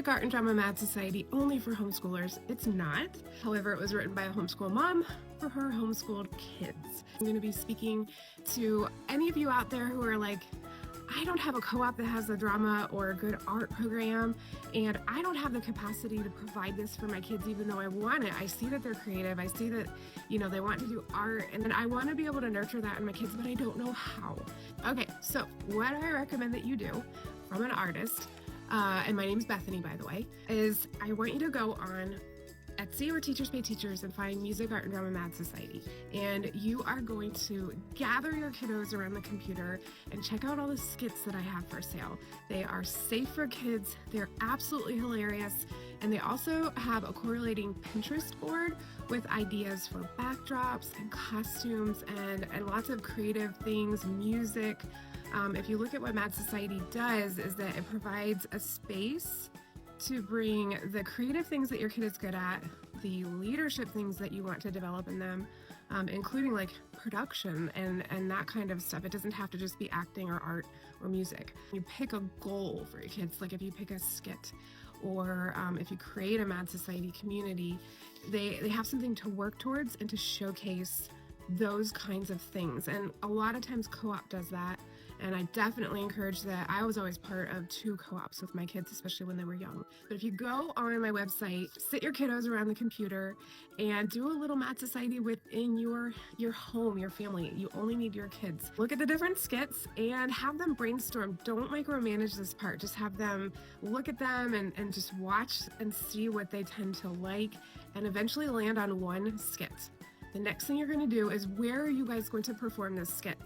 Music, Art, and Drama Mad Society only for homeschoolers. It's not. However, it was written by a homeschool mom for her homeschooled kids. I'm going to be speaking to any of you out there who are like, I don't have a co-op that has a drama or a good art program, and I don't have the capacity to provide this for my kids even though I want it. I see that they're creative. I see that, they want to do art, and then I want to be able to nurture that in my kids, but I don't know how. Okay, so what I recommend that you do from an artist, and my name's Bethany, by the way, is I want you to go on Etsy or Teachers Pay Teachers and find Music, Art, and Drama Mad Society. And you are going to gather your kiddos around the computer and check out all the skits that I have for sale. They are safe for kids. They're absolutely hilarious. And they also have a correlating Pinterest board with ideas for backdrops and costumes and lots of creative things, music. If you look at what Mad Society does, is that it provides a space to bring the creative things that your kid is good at, the leadership things that you want to develop in them, including like production and that kind of stuff. It doesn't have to just be acting or art or music. You pick a goal for your kids, like if you pick a skit or if you create a Mad Society community, they have something to work towards and to showcase those kinds of things. And a lot of times co-op does that. And I definitely encourage that. I was always part of 2 co-ops with my kids, especially when they were young. But if you go on my website, sit your kiddos around the computer and do a little Mad Society within your home, your family. You only need your kids. Look at the different skits and have them brainstorm. Don't micromanage this part. Just have them look at them and just watch and see what they tend to like and eventually land on one skit. The next thing you're going to do is, where are you guys going to perform this skit?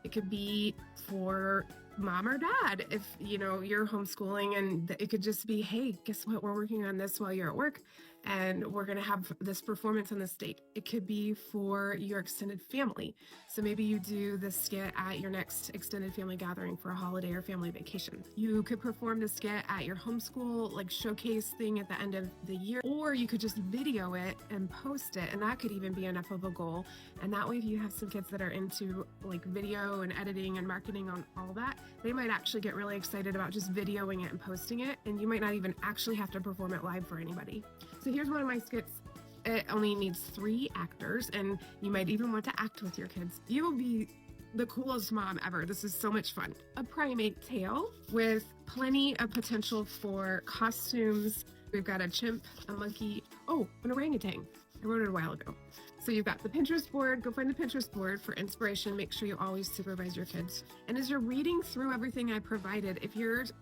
It could be for mom or dad if you're homeschooling, and it could just be, hey, guess what, we're working on this while you're at work and we're going to have this performance on this date. It could be for your extended family, so maybe you do the skit at your next extended family gathering for a holiday or family vacation. You could perform the skit at your homeschool like showcase thing at the end of the year, or you could just video it and post it, and that could even be enough of a goal. And that way, if you have some kids that are into like video and editing and marketing on all that, they might actually get really excited about just videoing it and posting it, and you might not even actually have to perform it live for anybody. So here's one of my skits. It only needs 3 actors, and you might even want to act with your kids. You will be the coolest mom ever. This is so much fun. A primate tale with plenty of potential for costumes. We've got a chimp, a monkey, an orangutan. I wrote it a while ago. So you've got the Pinterest board. Go find the Pinterest board for inspiration. Make sure you always supervise your kids. And as you're reading through everything I provided, if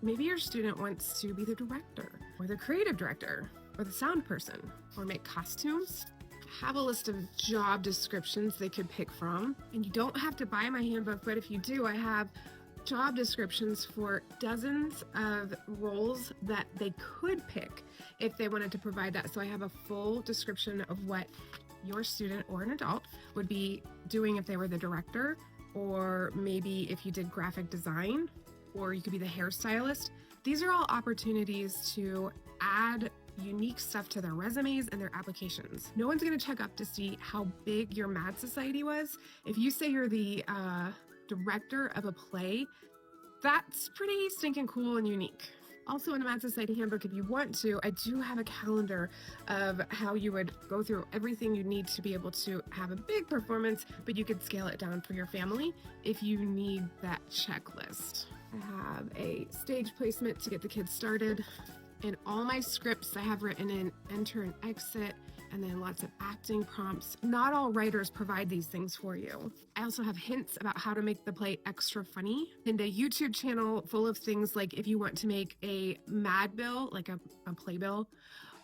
maybe your student wants to be the director or the creative director or the sound person or make costumes, have a list of job descriptions they could pick from. And you don't have to buy my handbook, but if you do, I have job descriptions for dozens of roles that they could pick if they wanted to provide that. So I have a full description of what your student or an adult would be doing if they were the director, or maybe if you did graphic design, or you could be the hairstylist. These are all opportunities to add unique stuff to their resumes and their applications. No one's going to check up to see how big your Mad Society was. If you say you're the director of a play, that's pretty stinking cool and unique. Also in the Mad Society handbook, if you want to, I do have a calendar of how you would go through everything you need to be able to have a big performance, but you could scale it down for your family if you need that checklist. I have a stage placement to get the kids started. In all my scripts, I have written in enter and exit, and then lots of acting prompts. Not all writers provide these things for you. I also have hints about how to make the play extra funny, and a YouTube channel full of things like if you want to make a Mad Bill, like a playbill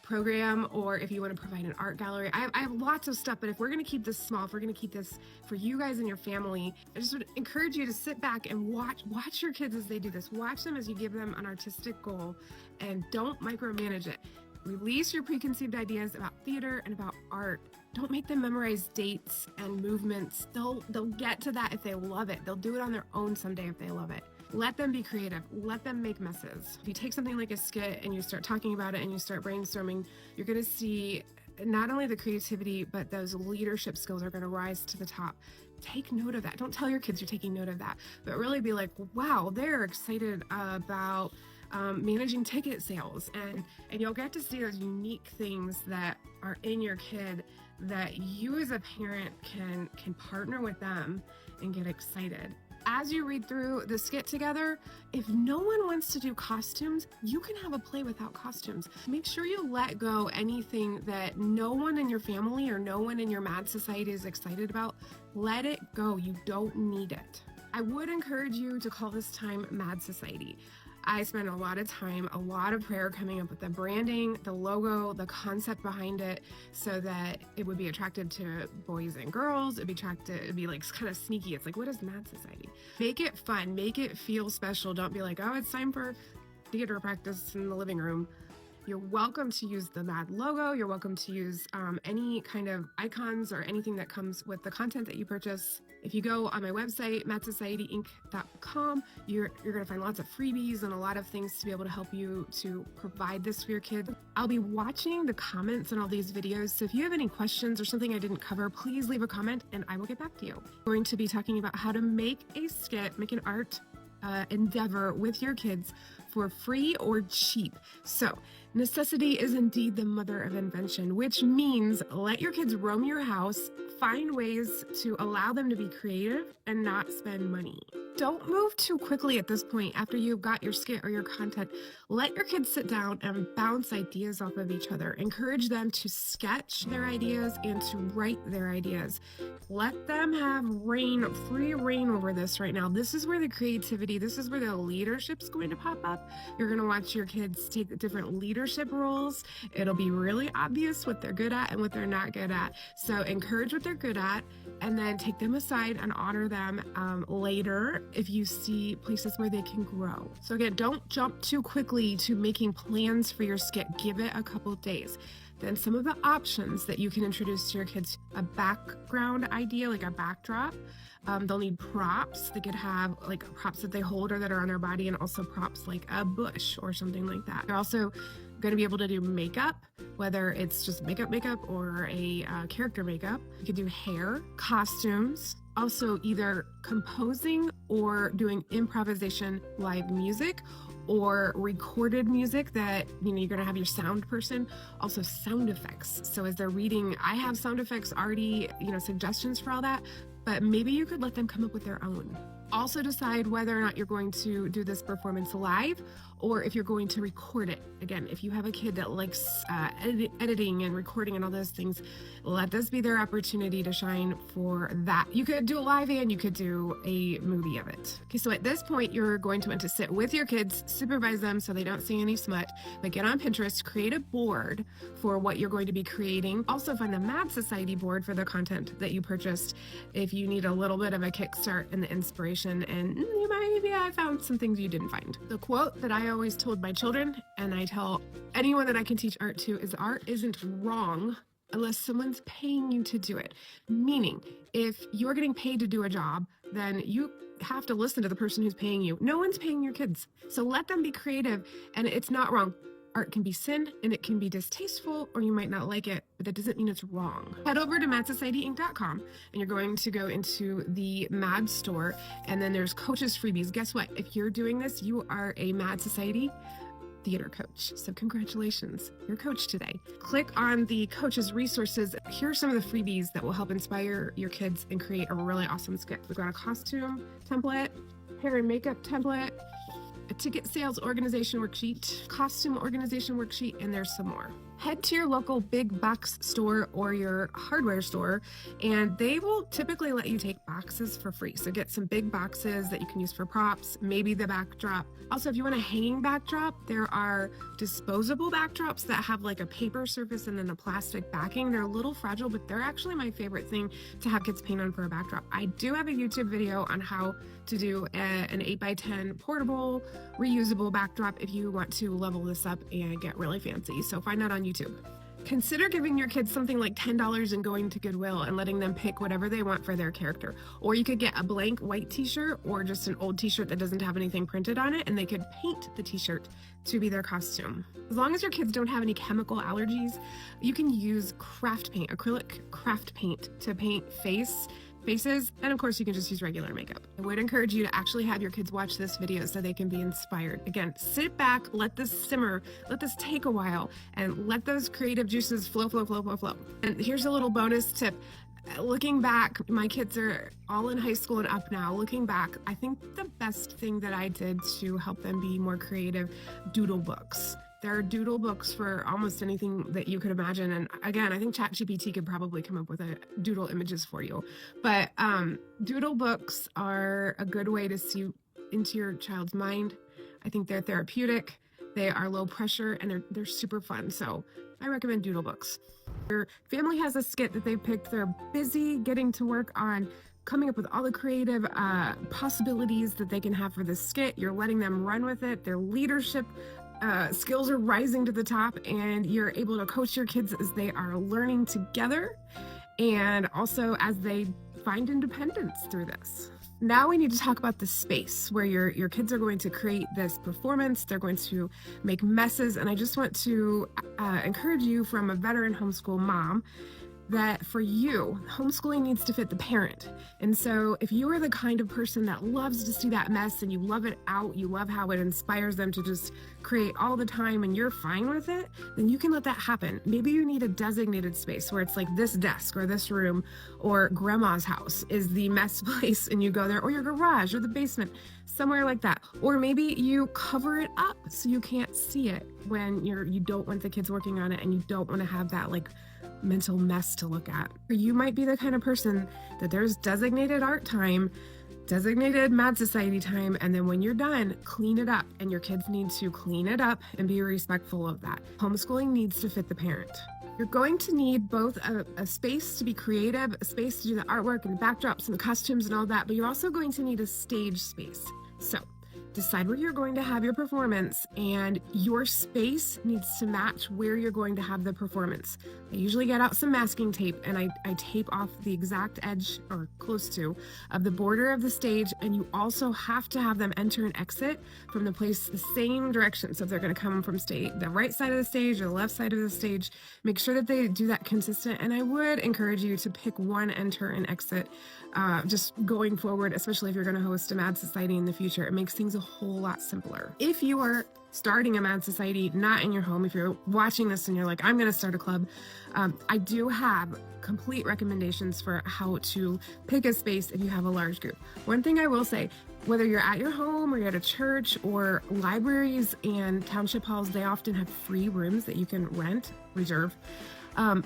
program, or if you want to provide an art gallery. I have lots of stuff, but if we're going to keep this small, if we're going to keep this for you guys and your family, I just would encourage you to sit back and watch your kids as they do this. Watch them as you give them an artistic goal, and don't micromanage it. Release your preconceived ideas about theater and about art. Don't make them memorize dates and movements. They'll get to that if they love it. They'll do it on their own someday if they love it. Let them be creative. Let them make messes. If you take something like a skit and you start talking about it and you start brainstorming, you're going to see not only the creativity, but those leadership skills are going to rise to the top. Take note of that. Don't tell your kids you're taking note of that, but really be like, wow, they're excited about managing ticket sales, and you'll get to see those unique things that are in your kid that you as a parent can partner with them and get excited. As you read through the skit together, if no one wants to do costumes, you can have a play without costumes. Make sure you let go anything that no one in your family or no one in your Mad Society is excited about. Let it go. You don't need it. I would encourage you to call this time Mad Society. I spent a lot of time, a lot of prayer coming up with the branding, the logo, the concept behind it, so that it would be attractive to boys and girls. It'd be like kind of sneaky. It's like, what is Mad Society? Make it fun, make it feel special. Don't be like, oh, it's time for theater practice in the living room. You're welcome to use the MAD logo. You're welcome to use any kind of icons or anything that comes with the content that you purchase. If you go on my website, madsocietyinc.com, you're going to find lots of freebies and a lot of things to be able to help you to provide this for your kids. I'll be watching the comments on all these videos, so if you have any questions or something I didn't cover, please leave a comment and I will get back to you. I'm going to be talking about how to make a skit, make an art endeavor with your kids for free or cheap. So, necessity is indeed the mother of invention, which means let your kids roam your house, find ways to allow them to be creative and not spend money. Don't move too quickly at this point after you've got your skit or your content. Let your kids sit down and bounce ideas off of each other. Encourage them to sketch their ideas and to write their ideas. Let them have free reign over this right now. This is where the creativity, this is where the leadership's going to pop up. You're going to watch your kids take different leadership roles. It'll be really obvious what they're good at and what they're not good at. So encourage what they're good at and then take them aside and honor them later if you see places where they can grow. So again, don't jump too quickly to making plans for your skit. Give it a couple of days. Then some of the options that you can introduce to your kids, a background idea, like a backdrop. They'll need props. They could have like props that they hold or that are on their body, and also props like a bush or something like that. They're also going to be able to do makeup, whether it's just makeup or a character makeup. You could do hair, costumes, also either composing or doing improvisation, live music, or recorded music that, you're going to have your sound person, also sound effects. So as they're reading, I have sound effects already, suggestions for all that, but maybe you could let them come up with their own. Also decide whether or not you're going to do this performance live or if you're going to record it. Again, if you have a kid that likes editing and recording and all those things, let this be their opportunity to shine for that. You could do a live and you could do a movie of it. Okay, so at this point, you're going to want to sit with your kids, supervise them so they don't see any smut, but get on Pinterest, create a board for what you're going to be creating. Also find the Mad Society board for the content that you purchased if you need a little bit of a kickstart and the inspiration, and maybe I found some things you didn't find. The quote that I always told my children, and I tell anyone that I can teach art to, is art isn't wrong unless someone's paying you to do it. Meaning, if you're getting paid to do a job, then you have to listen to the person who's paying you. No one's paying your kids. So let them be creative, and it's not wrong. Art can be sin and it can be distasteful, or you might not like it, but that doesn't mean it's wrong. Head over to madsocietyinc.com and you're going to go into the MAD store, and then there's coaches freebies. Guess what? If you're doing this, you are a Mad Society theater coach. So congratulations, you're a coach today. Click on the coaches resources. Here are some of the freebies that will help inspire your kids and create a really awesome skit. We've got a costume template, hair and makeup template, a ticket sales organization worksheet, costume organization worksheet, and there's some more. Head to your local big box store or your hardware store, and they will typically let you take boxes for free. So get some big boxes that you can use for props, maybe the backdrop. Also, if you want a hanging backdrop, there are disposable backdrops that have like a paper surface and then a plastic backing. They're a little fragile, but they're actually my favorite thing to have kids paint on for a backdrop. I do have a YouTube video on how to do an 8x10 portable, reusable backdrop if you want to level this up and get really fancy. So find that on YouTube. Consider giving your kids something like $10 and going to Goodwill and letting them pick whatever they want for their character. Or you could get a blank white t-shirt or just an old t-shirt that doesn't have anything printed on it, and they could paint the t-shirt to be their costume. As long as your kids don't have any chemical allergies, you can use craft paint, acrylic craft paint, to paint face, faces, and of course you can just use regular makeup. I would encourage you to actually have your kids watch this video so they can be inspired. Again, sit back, let this simmer, let this take a while, and let those creative juices flow. And here's a little bonus tip. Looking back, my kids are all in high school and up now. Looking back, I think the best thing that I did to help them be more creative, doodle books. There are doodle books for almost anything that you could imagine. And again, I think ChatGPT could probably come up with a doodle images for you. But doodle books are a good way to see into your child's mind. I think they're therapeutic, they are low pressure, and they're super fun. So I recommend doodle books. Your family has a skit that they picked. They're busy getting to work on coming up with all the creative possibilities that they can have for this skit. You're letting them run with it. Their leadership skills are rising to the top, and you're able to coach your kids as they are learning together and also as they find independence through this. Now we need to talk about the space where your kids are going to create this performance. They're going to make messes, and I just want to encourage you from a veteran homeschool mom that for you, homeschooling needs to fit the parent. And so if you are the kind of person that loves to see that mess and you love it out, you love how it inspires them to just create all the time and you're fine with it, then you can let that happen. Maybe you need a designated space where it's like this desk or this room or grandma's house is the mess place and you go there, or your garage or the basement, somewhere like that. Or maybe you cover it up so you can't see it when you don't want the kids working on it and you don't want to have that like mental mess to look at. You might be the kind of person that there's designated art time, designated Mad Society time, and then when you're done, clean it up, and your kids need to clean it up and be respectful of that. Homeschooling needs to fit the parent. You're going to need both a space to be creative, a space to do the artwork and the backdrops and the costumes and all that, but you're also going to need a stage space. So decide where you're going to have your performance, and your space needs to match where you're going to have the performance. I usually get out some masking tape and I tape off the exact edge or close to of the border of the stage, and you also have to have them enter and exit from the place the same direction. So if they're going to come from the right side of the stage or the left side of the stage, make sure that they do that consistent. And I would encourage you to pick one enter and exit just going forward, especially if you're going to host a Mad Society in the future. It makes things a whole lot simpler. If you are starting a Mad Society not in your home, if you're watching this and you're like, I'm going to start a club, I do have complete recommendations for how to pick a space if you have a large group. One thing I will say, whether you're at your home or you're at a church or libraries and township halls, they often have free rooms that you can rent, reserve.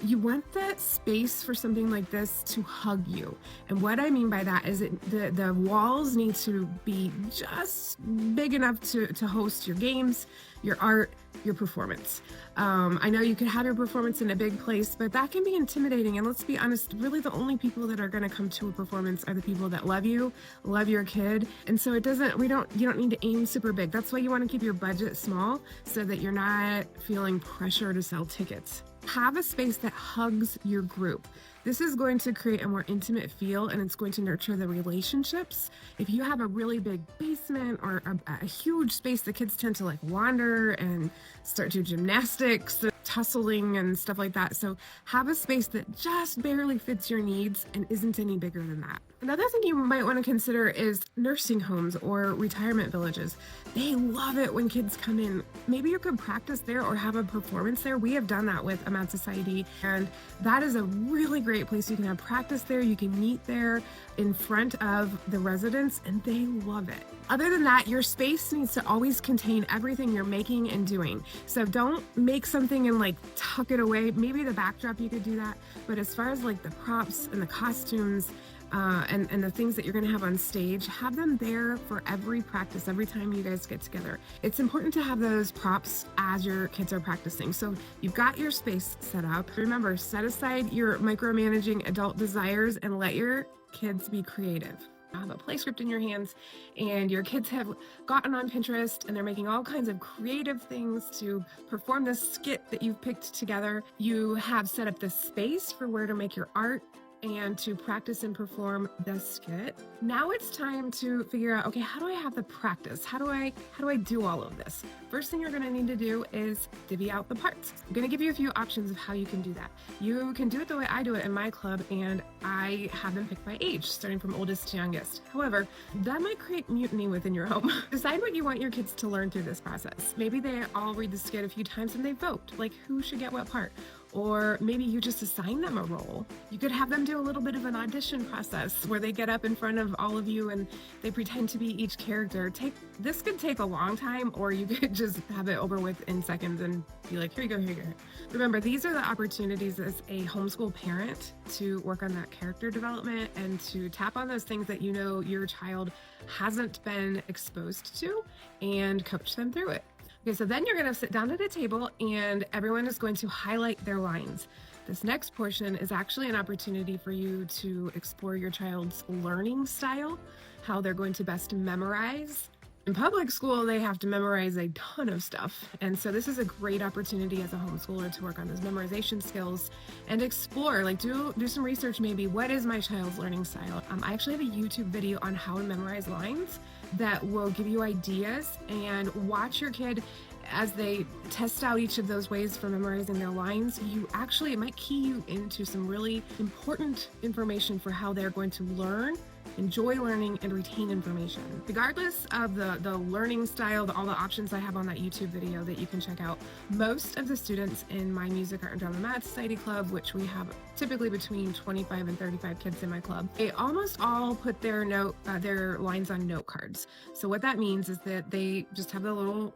You want that space for something like this to hug you. And what I mean by that is the walls need to be just big enough to host your games, your art, your performance. I know you could have your performance in a big place, but that can be intimidating. And let's be honest, really the only people that are going to come to a performance are the people that love you, love your kid. And so you don't need to aim super big. That's why you want to keep your budget small so that you're not feeling pressure to sell tickets. Have a space that hugs your group. This is going to create a more intimate feel, and it's going to nurture the relationships. If you have a really big basement or a huge space, the kids tend to like wander and start to do gymnastics, tussling and stuff like that. So have a space that just barely fits your needs and isn't any bigger than that. Another thing you might want to consider is nursing homes or retirement villages. They love it when kids come in. Maybe you could practice there or have a performance there. We have done that with a Mad Society, and that is a really great place. You can have practice there. You can meet there in front of the residents, and they love it. Other than that, your space needs to always contain everything you're making and doing. So don't make something and like tuck it away. Maybe the backdrop, you could do that. But as far as like the props and the costumes, and the things that you're going to have on stage, have them there for every practice, every time you guys get together. It's important to have those props as your kids are practicing. So you've got your space set up. Remember, set aside your micromanaging adult desires and let your kids be creative. Have a play script in your hands and your kids have gotten on Pinterest and they're making all kinds of creative things to perform this skit that you've picked together. You have set up the space for where to make your art. and to practice and perform the skit. Now it's time to figure out, okay, how do I have the practice? How do I do all of this? First thing you're going to need to do is divvy out the parts. I'm going to give you a few options of how you can do that. You can do it the way I do it in my club, and I have them picked by age, starting from oldest to youngest. However, that might create mutiny within your home. Decide what you want your kids to learn through this process. Maybe they all read the skit a few times and they vote, like who should get what part. Or maybe you just assign them a role. You could have them do a little bit of an audition process where they get up in front of all of you and they pretend to be each character. This could take a long time, or you could just have it over with in seconds and be like, here you go, here you go. Remember, these are the opportunities as a homeschool parent to work on that character development and to tap on those things that you know your child hasn't been exposed to and coach them through it. Okay, so then you're going to sit down at a table and everyone is going to highlight their lines. This next portion is actually an opportunity for you to explore your child's learning style, how they're going to best memorize. In public school, they have to memorize a ton of stuff. And so this is a great opportunity as a homeschooler to work on those memorization skills and explore, like do some research maybe. What is my child's learning style? I actually have a YouTube video on how to memorize lines that will give you ideas, and watch your kid as they test out each of those ways for memorizing their lines. It might key you into some really important information for how they're going to learn, enjoy learning, and retain information. Regardless of the learning style, all the options I have on that YouTube video that you can check out, most of the students in my Music, Art, and Drama Math Society Club, which we have typically between 25 and 35 kids in my club, they almost all put their lines on note cards. So what that means is that they just have the little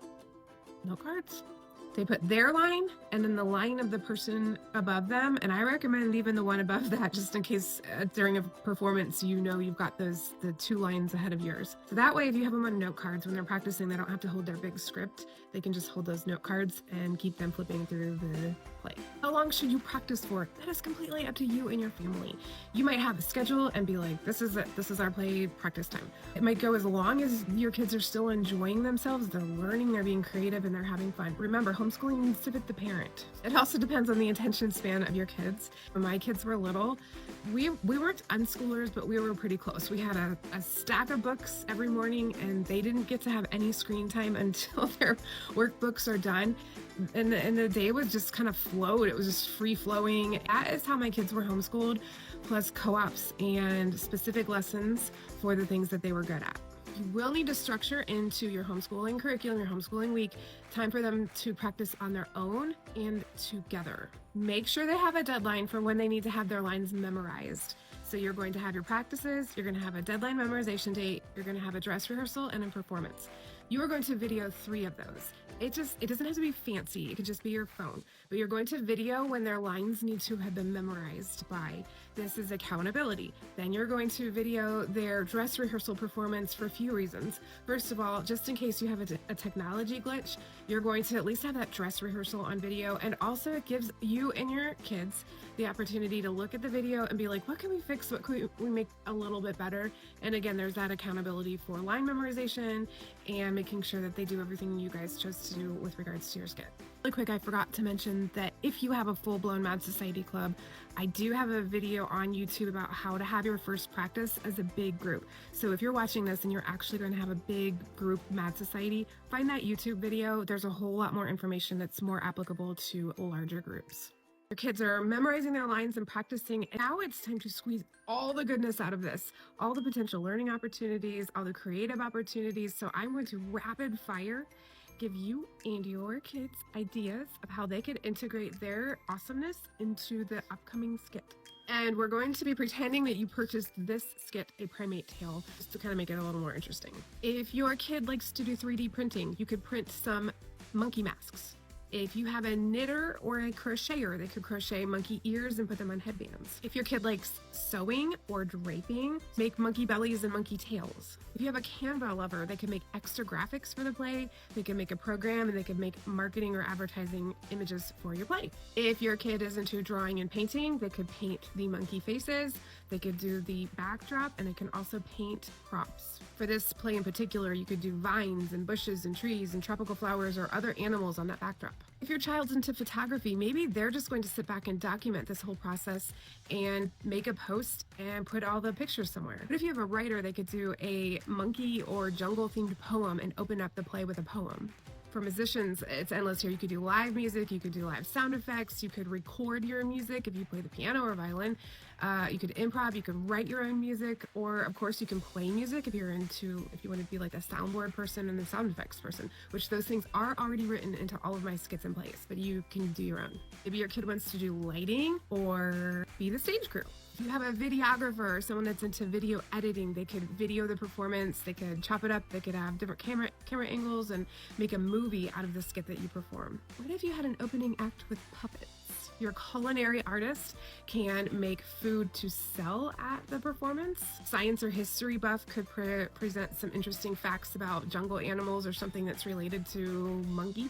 note cards. They put their line and then the line of the person above them. And I recommend even the one above that, just in case during a performance, you've got the two lines ahead of yours. So that way, if you have them on note cards, when they're practicing, they don't have to hold their big script. They can just hold those note cards and keep them flipping through the play. How long should you practice for? That is completely up to you and your family. You might have a schedule and be like, this is it. This is our play practice time. It might go as long as your kids are still enjoying themselves, they're learning, they're being creative, and they're having fun. Remember, homeschooling needs to fit the parent. It also depends on the attention span of your kids. When my kids were little, we weren't unschoolers, but we were pretty close. We had a stack of books every morning, and they didn't get to have any screen time until their workbooks are done. And the day was just kind of flowed. It was just free flowing. That is how my kids were homeschooled, plus co-ops and specific lessons for the things that they were good at. You will need to structure into your homeschooling curriculum, your homeschooling week, time for them to practice on their own and together. Make sure they have a deadline for when they need to have their lines memorized. So you're going to have your practices, you're going to have a deadline memorization date, you're going to have a dress rehearsal and a performance. You are going to video 3 of those. It doesn't have to be fancy. It could just be your phone, but you're going to video when their lines need to have been memorized by. This is accountability. Then you're going to video their dress rehearsal performance for a few reasons. First of all, just in case you have a technology glitch, you're going to at least have that dress rehearsal on video. And also it gives you and your kids the opportunity to look at the video and be like, what can we fix? What can we make a little bit better? And again, there's that accountability for line memorization and making sure that they do everything you guys chose to do with regards to your skit. Really quick, I forgot to mention that if you have a full-blown Mad Society club, I do have a video on YouTube about how to have your first practice as a big group. So if you're watching this and you're actually going to have a big group Mad Society, find that YouTube video. There's a whole lot more information that's more applicable to larger groups. Your kids are memorizing their lines and practicing. Now it's time to squeeze all the goodness out of this, all the potential learning opportunities, all the creative opportunities. So I'm going to rapid fire give you and your kids ideas of how they could integrate their awesomeness into the upcoming skit. And we're going to be pretending that you purchased this skit, A Primate Tale, just to kind of make it a little more interesting. If your kid likes to do 3D printing, you could print some monkey masks. If you have a knitter or a crocheter, they could crochet monkey ears and put them on headbands. If your kid likes sewing or draping, make monkey bellies and monkey tails. If you have a Canva lover, they can make extra graphics for the play, they can make a program, and they can make marketing or advertising images for your play. If your kid is into drawing and painting, they could paint the monkey faces, they could do the backdrop, and they can also paint props. For this play in particular, you could do vines and bushes and trees and tropical flowers or other animals on that backdrop. If your child's into photography, maybe they're just going to sit back and document this whole process and make a post and put all the pictures somewhere. But if you have a writer, they could do a monkey or jungle themed poem and open up the play with a poem. For musicians, it's endless here. You could do live music, you could do live sound effects, you could record your music if you play the piano or violin, you could improv, you could write your own music, or of course you can play music if you want to be like a soundboard person and the sound effects person, which those things are already written into all of my skits and plays, but you can do your own. Maybe your kid wants to do lighting or be the stage crew. If you have a videographer or someone that's into video editing, they could video the performance, they could chop it up, they could have different camera angles and make a movie out of the skit that you perform. What if you had an opening act with puppets? Your culinary artist can make food to sell at the performance. Science or history buff could present some interesting facts about jungle animals or something that's related to monkeys.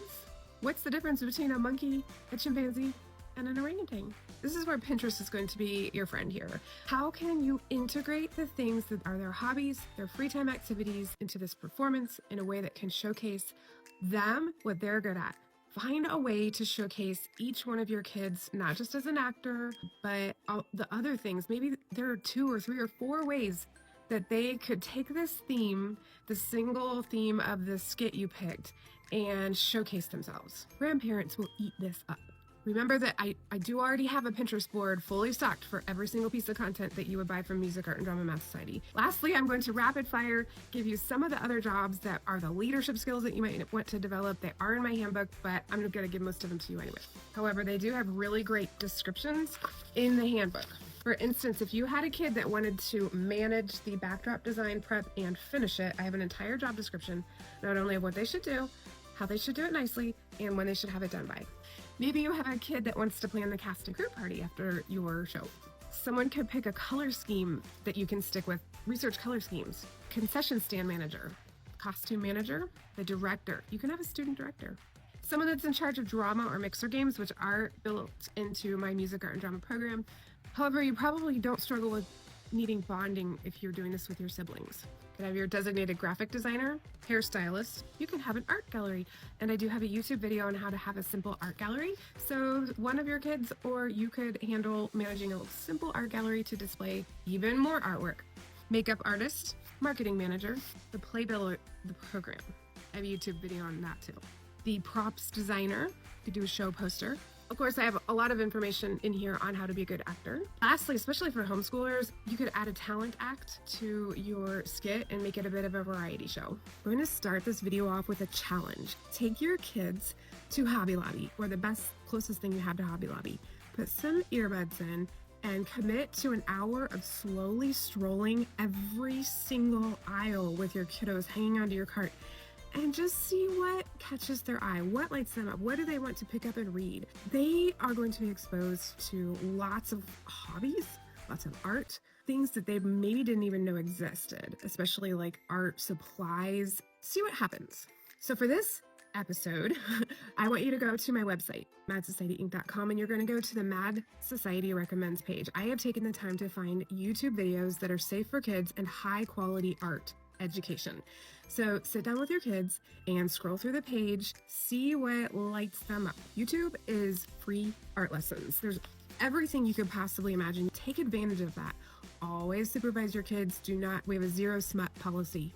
What's the difference between a monkey, a chimpanzee, and an orangutan? This is where Pinterest is going to be your friend here. How can you integrate the things that are their hobbies, their free time activities into this performance in a way that can showcase them, what they're good at? Find a way to showcase each one of your kids, not just as an actor, but all the other things. Maybe there are 2 or 3 or 4 ways that they could take this theme, the single theme of the skit you picked, and showcase themselves. Grandparents will eat this up. Remember that I do already have a Pinterest board fully stocked for every single piece of content that you would buy from Music, Art, and Drama Math Society. Lastly, I'm going to rapid fire give you some of the other jobs that are the leadership skills that you might want to develop. They are in my handbook, but I'm going to give most of them to you anyway. However, they do have really great descriptions in the handbook. For instance, if you had a kid that wanted to manage the backdrop design, prep, and finish it, I have an entire job description, not only of what they should do, how they should do it nicely, and when they should have it done by. Maybe you have a kid that wants to plan the cast and crew party after your show. Someone could pick a color scheme that you can stick with. Research color schemes. Concession stand manager, costume manager, the director. You can have a student director. Someone that's in charge of drama or mixer games, which are built into my Music, Art, and Drama program. However, you probably don't struggle with needing bonding if you're doing this with your siblings. You can have your designated graphic designer, hairstylist. You can have an art gallery. And I do have a YouTube video on how to have a simple art gallery. So one of your kids, or you could handle managing a simple art gallery to display even more artwork. Makeup artist, marketing manager, the playbill, the program. I have a YouTube video on that too. The props designer, you could do a show poster. Of course, I have a lot of information in here on how to be a good actor. Lastly, especially for homeschoolers, you could add a talent act to your skit and make it a bit of a variety show. We're going to start this video off with a challenge. Take your kids to Hobby Lobby, or the closest thing you have to Hobby Lobby. Put some earbuds in and commit to an hour of slowly strolling every single aisle with your kiddos hanging onto your cart. And just see what catches their eye, what lights them up, what do they want to pick up and read. They are going to be exposed to lots of hobbies, lots of art, things that they maybe didn't even know existed, especially like art supplies. See what happens. So for this episode, I want you to go to my website, madsocietyinc.com, and you're going to go to the Mad Society Recommends page. I have taken the time to find YouTube videos that are safe for kids and high quality art education. So sit down with your kids and scroll through the page, see what lights them up. YouTube is free art lessons. There's everything you could possibly imagine. Take advantage of that. Always supervise your kids. We have a 0 smut policy.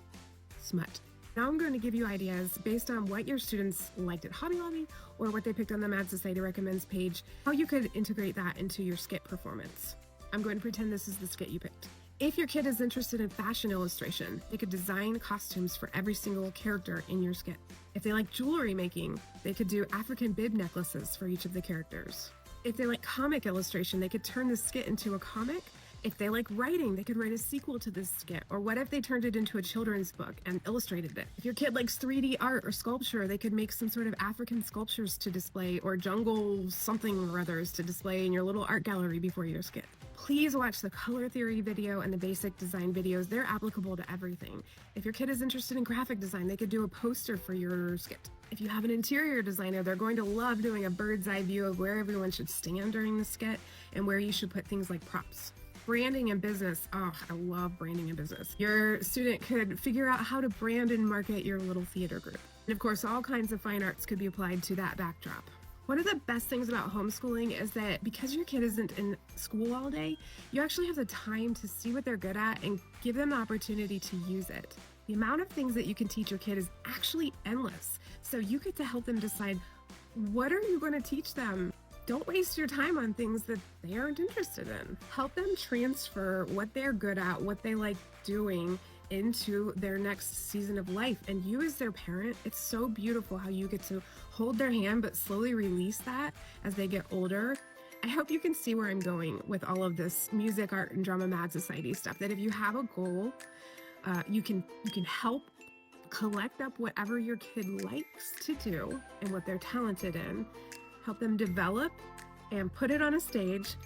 Smut. Now I'm going to give you ideas based on what your students liked at Hobby Lobby or what they picked on the Mad Society Recommends page, how you could integrate that into your skit performance. I'm going to pretend this is the skit you picked. If your kid is interested in fashion illustration, they could design costumes for every single character in your skit. If they like jewelry making, they could do African bib necklaces for each of the characters. If they like comic illustration, they could turn the skit into a comic. If they like writing, they could write a sequel to this skit. Or what if they turned it into a children's book and illustrated it? If your kid likes 3D art or sculpture, they could make some sort of African sculptures to display or jungle something or others to display in your little art gallery before your skit. Please watch the color theory video and the basic design videos. They're applicable to everything. If your kid is interested in graphic design, they could do a poster for your skit. If you have an interior designer, they're going to love doing a bird's eye view of where everyone should stand during the skit and where you should put things like props. Branding and business. Oh, I love branding and business. Your student could figure out how to brand and market your little theater group. And of course, all kinds of fine arts could be applied to that backdrop. One of the best things about homeschooling is that because your kid isn't in school all day, you actually have the time to see what they're good at and give them the opportunity to use it. The amount of things that you can teach your kid is actually endless. So you get to help them decide, what are you going to teach them? Don't waste your time on things that they aren't interested in. Help them transfer what they're good at, what they like doing, into their next season of life. And you as their parent, it's so beautiful how you get to hold their hand but slowly release that as they get older. I hope you can see where I'm going with all of this music, art, and drama mad society stuff, that if you have a goal, you can help collect up whatever your kid likes to do and what they're talented in, help them develop and put it on a stage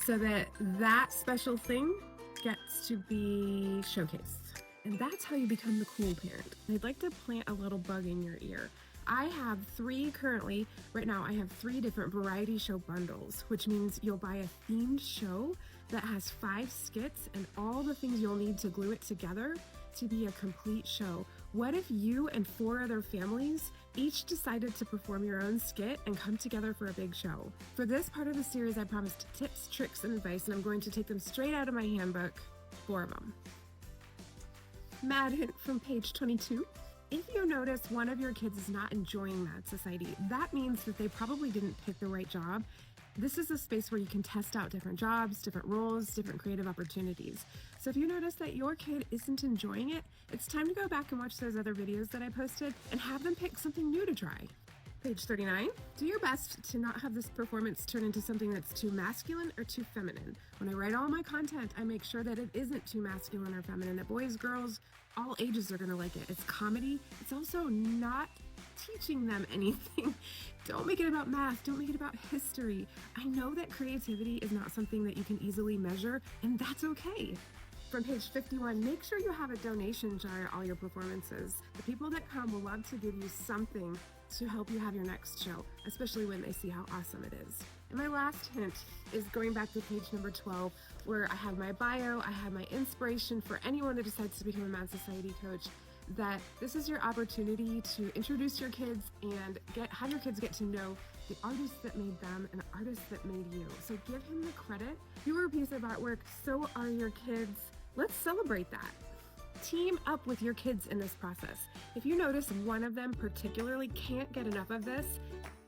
so that that special thing gets to be showcased. And that's how you become the cool parent. I'd like to plant a little bug in your ear. I have right now I have 3 different variety show bundles, which means you'll buy a themed show that has 5 skits and all the things you'll need to glue it together to be a complete show. What if you and 4 other families each decided to perform your own skit and come together for a big show? For this part of the series, I promised tips, tricks, and advice, and I'm going to take them straight out of my handbook, 4 of them. Mad hint from page 22. If you notice one of your kids is not enjoying Mad Society, that means that they probably didn't pick the right job. This is a space where you can test out different jobs, different roles, different creative opportunities. So if you notice that your kid isn't enjoying it, it's time to go back and watch those other videos that I posted and have them pick something new to try. Page 39. Do your best to not have this performance turn into something that's too masculine or too feminine. When I write all my content, I make sure that it isn't too masculine or feminine, that boys, girls, all ages are gonna like it. It's comedy. It's also not teaching them anything. Don't make it about math. Don't make it about history. I know that creativity is not something that you can easily measure, and that's okay. From page 51, make sure you have a donation jar at all your performances. The people that come will love to give you something to help you have your next show, especially when they see how awesome it is. And my last hint is going back to page number 12, where I have my bio, I have my inspiration for anyone that decides to become a Mad Society coach, that this is your opportunity to introduce your kids and have your kids get to know the artists that made them and the artists that made you. So give him the credit. You are a piece of artwork, so are your kids. Let's celebrate that. Team up with your kids in this process. If you notice one of them particularly can't get enough of this,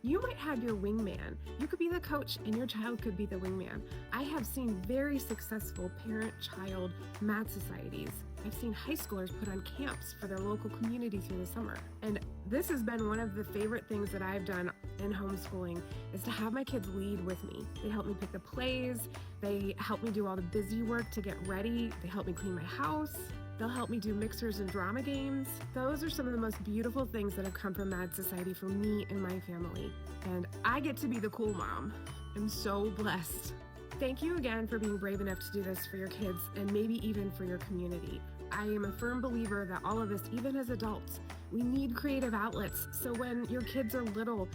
you might have your wingman. You could be the coach and your child could be the wingman. I have seen very successful parent-child Mad Societies. I've seen high schoolers put on camps for their local community through the summer. And this has been one of the favorite things that I've done in homeschooling, is to have my kids lead with me. They help me pick the plays. They help me do all the busy work to get ready. They help me clean my house. They'll help me do mixers and drama games. Those are some of the most beautiful things that have come from Mad Society for me and my family. And I get to be the cool mom. I'm so blessed. Thank you again for being brave enough to do this for your kids and maybe even for your community. I am a firm believer that all of us, even as adults, we need creative outlets. So when your kids are little,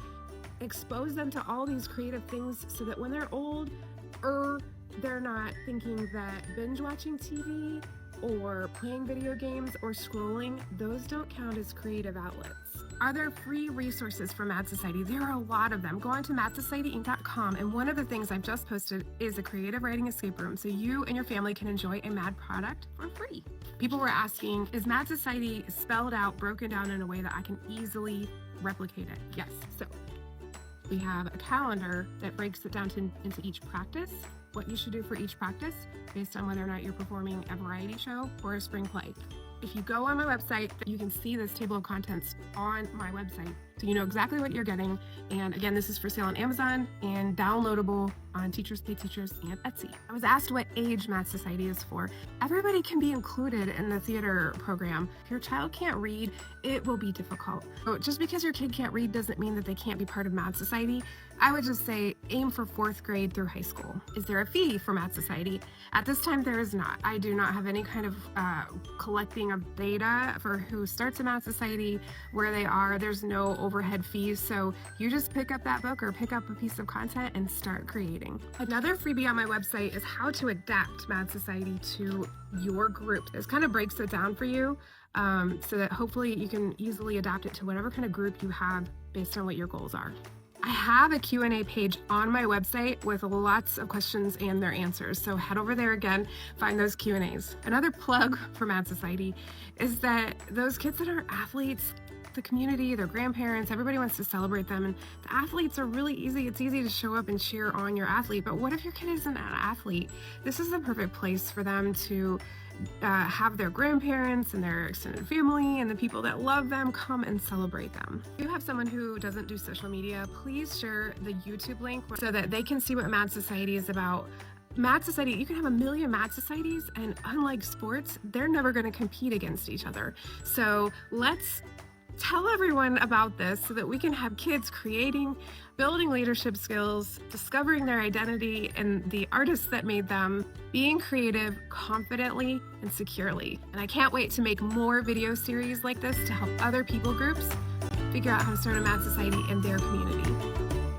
expose them to all these creative things so that when they're old, they're not thinking that binge watching TV or playing video games or scrolling, those don't count as creative outlets. Are there free resources for Mad Society? There are a lot of them. Go on to madsocietyinc.com, and one of the things I've just posted is a creative writing escape room so you and your family can enjoy a Mad product for free. People were asking, is Mad Society spelled out, broken down in a way that I can easily replicate it? Yes. So we have a calendar that breaks it down into each practice, what you should do for each practice based on whether or not you're performing a variety show or a spring play. If you go on my website, you can see this table of contents on my website, so you know exactly what you're getting. And again, this is for sale on Amazon and downloadable on Teachers Pay Teachers and Etsy. I was asked what age Mad Society is for. Everybody can be included in the theater program. If your child can't read, it will be difficult. So just because your kid can't read doesn't mean that they can't be part of Mad Society. I would just say aim for 4th grade through high school. Is there a fee for Mad Society? At this time, there is not. I do not have any kind of collecting of data for who starts a Mad Society, where they are. There's no overhead fees. So you just pick up that book or pick up a piece of content and start creating. Another freebie on my website is how to adapt Mad Society to your group. This kind of breaks it down for you so that hopefully you can easily adapt it to whatever kind of group you have based on what your goals are. I have a Q&A page on my website with lots of questions and their answers. So head over there again, find those Q&As. Another plug for Mad Society is that those kids that are athletes, the community, their grandparents, everybody wants to celebrate them. And the athletes are really easy. It's easy to show up and cheer on your athlete. But what if your kid isn't an athlete? This is the perfect place for them to have their grandparents and their extended family and the people that love them come and celebrate them. If you have someone who doesn't do social media, please share the YouTube link so that they can see what Mad Society is about. Mad Society, you can have a million Mad Societies, and unlike sports, they're never going to compete against each other. So let's tell everyone about this so that we can have kids creating, building leadership skills, discovering their identity and the artists that made them, being creative confidently and securely. And I can't wait to make more video series like this to help other people groups figure out how to start a Mad Society in their community.